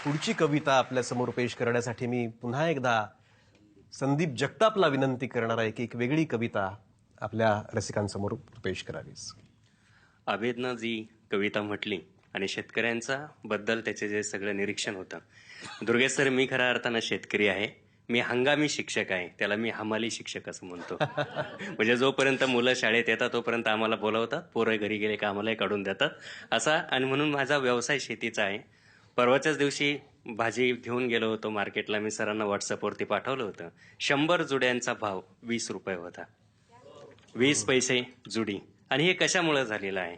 पुढची कविता आपल्यासमोर पेश करण्यासाठी मी पुन्हा एकदा संदीप जगतापला विनंती करणार आहे की एक वेगळी कविता आपल्या रसिकांसमोर पेश करावीस. आबेदनं जी कविता म्हटली आणि शेतकऱ्यांचा बद्दल त्याचे जे सगळं निरीक्षण होतं. दुर्गेश सर, मी खऱ्या अर्थानं शेतकरी आहे. मी हंगामी शिक्षक आहे, त्याला मी हमाली शिक्षक असं म्हणतो. म्हणजे जोपर्यंत मुलं शाळेत येतात तोपर्यंत आम्हाला बोलावतात, पोरं घरी गेले का आम्हालाही काढून देतात असा. आणि म्हणून माझा व्यवसाय शेतीचा आहे. परवाच्याच दिवशी भाजी घेऊन गेलो होतो मार्केटला. मी सरांना व्हॉट्सअपवरती पाठवलं होतं. 100 जुड्यांचा भाव 20 रुपये होता. 20 पैसे जुडी. आणि हे कशामुळे झालेलं आहे?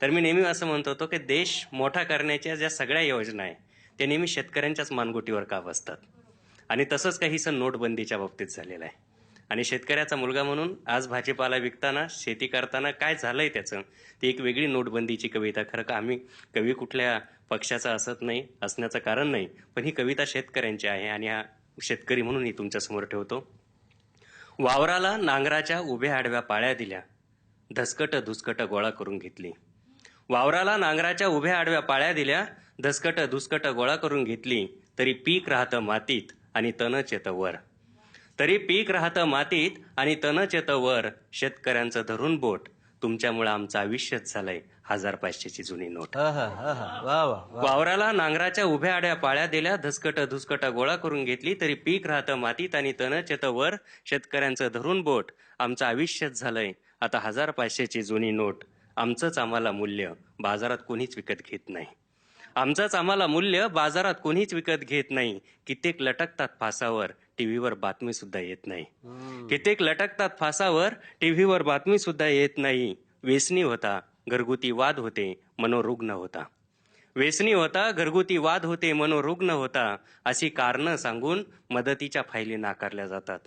तर मी नेहमी असं म्हणत होतो की देश मोठा करण्याच्या ज्या सगळ्या योजना आहे त्या नेहमी शेतकऱ्यांच्याच मानगुटीवर का बसतात. आणि तसंच काहीसं नोटबंदीच्या बाबतीत झालेलं आहे. आणि शेतकऱ्याचा मुलगा म्हणून आज भाजीपाला विकताना, शेती करताना काय झालंय त्याचं, ती एक वेगळी नोटबंदीची कविता. खरं का आम्ही कवी कुठल्या पक्षाचा असत नाही, असण्याचं कारण नाही, पण ही कविता शेतकऱ्यांची आहे आणि हा शेतकरी म्हणून ही तुमच्यासमोर ठेवतो. वावराला नांगराच्या उभ्या आडव्या पाळ्या दिल्या, धसकट धुसकट गोळा करून घेतली. वावराला नांगराच्या उभ्या आडव्या पाळ्या दिल्या, धसकट धुसकट गोळा करून घेतली. तरी पीक राहतं मातीत आणि तणच येतं वर. तरी पीक राहतं मातीत आणि तणच येतं वर. शेतकऱ्यांचं धरून बोट, तुमच्यामुळे आमचं आयुष्यच झालंय 1500ची जुनी नोट. वावराला नांगराच्या उभ्या आड्या पाळ्या दिल्या, धसकट धुसकट गोळा करून घेतली. तरी पीक राहतं मातीत आणि तणच येतं वर. शेतकऱ्यांचं धरून बोट, आमचं आयुष्यच झालंय आता 1500ची जुनी नोट. आमचंच आम्हाला मूल्य बाजारात कोणीच विकत घेत नाही. आमचंच आम्हाला मूल्य बाजारात कोणीच विकत घेत नाही. कित्येक लटकतात फासावर, टीव्हीवर बातमी सुद्धा येत नाही. कित्येक लटकतात फासावर, टीव्हीवर बातमी सुद्धा येत नाही. व्यसनी होता, घरगुती वाद होते, मनोरुग्ण होता. व्यसनी होता, घरगुती वाद होते, मनोरुग्ण होता. अशी कारणं सांगून मदतीच्या फायली नाकारल्या जातात.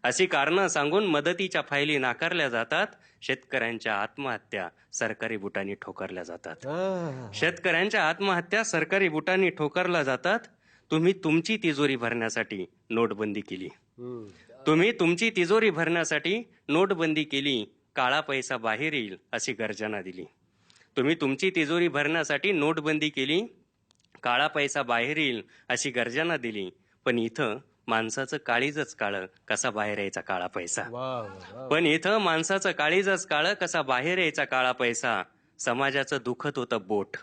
अशी कारणं सांगून मदतीच्या फायली नाकारल्या जातात. शेतकऱ्यांच्या आत्महत्या सरकारी बुटांनी ठोकरल्या जातात. शेतकऱ्यांच्या आत्महत्या सरकारी बुटांनी ठोकरल्या जातात. तुम्ही तुमची तिजोरी भरण्यासाठी नोटबंदी केली. तुम्ही तुमची तिजोरी भरण्यासाठी नोटबंदी केली. काळा पैसा बाहेर येईल अशी गर्जना दिली. तुम्ही तुमची तिजोरी भरण्यासाठी नोटबंदी केली. काळा पैसा बाहेर येईल अशी गर्जना दिली. पण इथं माणसाचं काळीजच काळं, कसा बाहेर यायचा काळा पैसा. पण इथं माणसाचं काळीजच काळं, कसा बाहेर यायचा काळा पैसा. समाजाचं दुखत होतं बोट,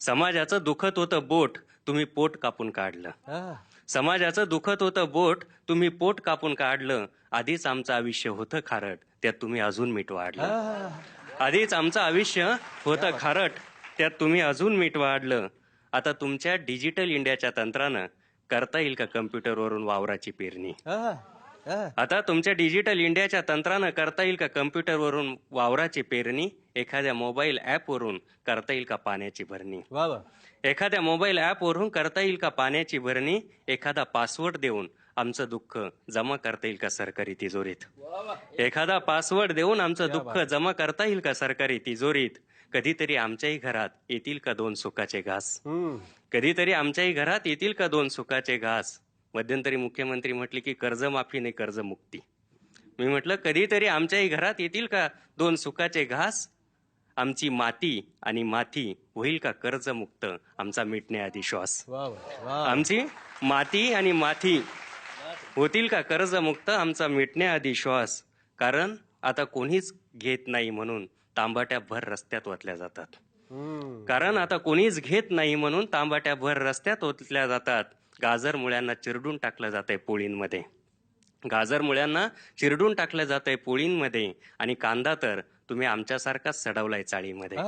समाजाचं दुखत होतं बोट, तुम्ही पोट कापून काढलं. समाजाचं दुखत होतं बोट, तुम्ही पोट कापून काढलं. आधीच आमचं आयुष्य होतं खारट, त्यात तुम्ही अजून मीठ वाढलं. आधीच आमचं आयुष्य होतं खारट, त्यात तुम्ही अजून मीठ वाढलं. आता तुमच्या डिजिटल इंडियाच्या तंत्रानं करता येईल का कम्प्युटरवरून वावराची पेरणी? आता तुमच्या डिजिटल इंडियाच्या तंत्रानं करता येईल का कम्प्युटरवरून वावराची पेरणी? एखाद्या मोबाईल ऍपवरून करता येईल का पाण्याची भरणी? एखाद्या मोबाईल ऍपवरून करता येईल का पाण्याची भरणी? एखादा पासवर्ड देऊन आमचं दुःख जमा करता येईल का सरकारी तिजोरीत? एखादा पासवर्ड देऊन आमचं दुःख जमा करता येईल का सरकारी तिजोरीत? कधीतरी आमच्याही घरात येतील का 2 सुखाचे घास? कधीतरी आमच्याही घरात येतील का 2 सुखाचे घास? मध्यंतरी मुख्यमंत्री म्हटले की कर्जमाफी नाही कर्जमुक्ती. मी म्हटलं कधीतरी आमच्याही घरात येतील का 2 सुखाचे घास? आमची माती आणि माथी होईल का कर्जमुक्त, आमचा मिटण्याआधी श्वास. आमची माती आणि माथी होतील का कर्जमुक्त, आमचा मिटण्याआधी श्वास. कारण आता कोणीच घेत नाही म्हणून तांबाट्या भर रस्त्यात ओतल्या जातात. कारण आता कोणीच घेत नाही म्हणून तांबाट्या भर रस्त्यात ओतल्या जातात. गाजर मुळ्यांना चिरडून टाकलं जातंय पोळींमध्ये. गाजर मुळ्यांना चिरडून टाकलं जातंय पोळींमध्ये. आणि कांदा तर तुम्ही आमच्यासारखाच सडवलाय चाळीमध्ये.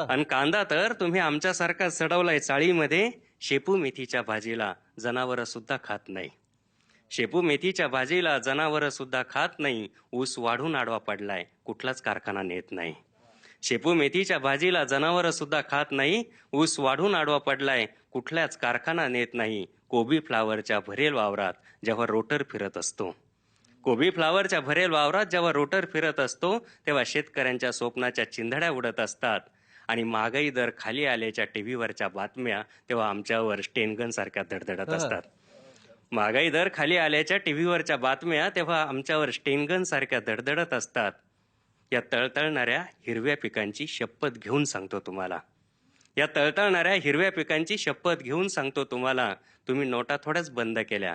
आणि कांदा तर तुम्ही आमच्यासारखाच सडवलाय चाळीमध्ये. शेपू मेथीच्या भाजीला जनावरं सुद्धा खात नाही. शेपू मेथीच्या भाजीला जनावरं सुद्धा खात नाही. ऊस वाढून आडवा पडलाय, कुठलाच कारखाना नेत नाही. शेपू मेथीच्या भाजीला जनावरं सुद्धा खात नाही. ऊस वाढून आडवा पडलाय, कुठल्याच कारखाना नेत नाही. कोबी फ्लावरच्या भरेल वावरात जेव्हा रोटर फिरत असतो, कोबी फ्लावरच्या भरेल वावरात जेव्हा रोटर फिरत असतो, तेव्हा शेतकऱ्यांच्या स्वप्नाच्या चिंधड्या उडत असतात. आणि महागाई दर खाली आल्याच्या टीव्हीवरच्या बातम्या तेव्हा आमच्यावर स्टेनगन सारख्या धडधडत असतात. महागाई दर खाली आल्याच्या टीव्हीवरच्या बातम्या तेव्हा आमच्यावर स्टेनगन सारख्या धडधडत असतात. या तळतळणाऱ्या हिरव्या पिकांची शपथ घेऊन सांगतो तुम्हाला, या तळतळणाऱ्या हिरव्या पिकांची शपथ घेऊन सांगतो तुम्हाला, तुम्ही नोटा थोड्याच बंद केल्या,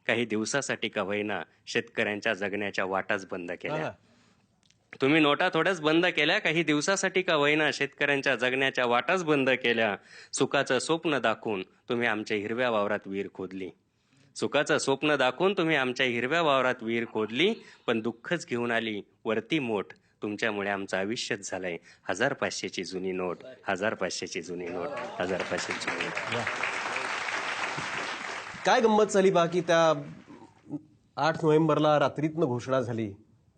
काही दिवसासाठी का होईना शेतकऱ्यांच्या जगण्याच्या वाटाच बंद केल्या. हा. तुम्ही नोटा थोड्याच बंद केल्या, काही दिवसासाठी का होईना शेतकऱ्यांच्या जगण्याच्या वाटाच बंद केल्या. सुखाचं स्वप्न दाखवून तुम्ही आमच्या हिरव्या वावरात विहीर खोदली. सुखाचं स्वप्न दाखवून तुम्ही आमच्या हिरव्या वावरात विहीर खोदली, पण दुःखच घेऊन आली वरती मोठ. तुमच्यामुळे आमचं आयुष्यच झालंय 1500ची जुनी नोट, 1500ची जुनी नोट, 1500ची जुनी नोट. काय गंमत झाली बा की त्या 8 नोव्हेंबरला रात्रीतनं घोषणा झाली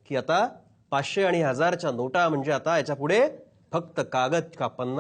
की आता 500 आणि 1000च्या नोटा म्हणजे आता याच्या पुढे फक्त कागद का 50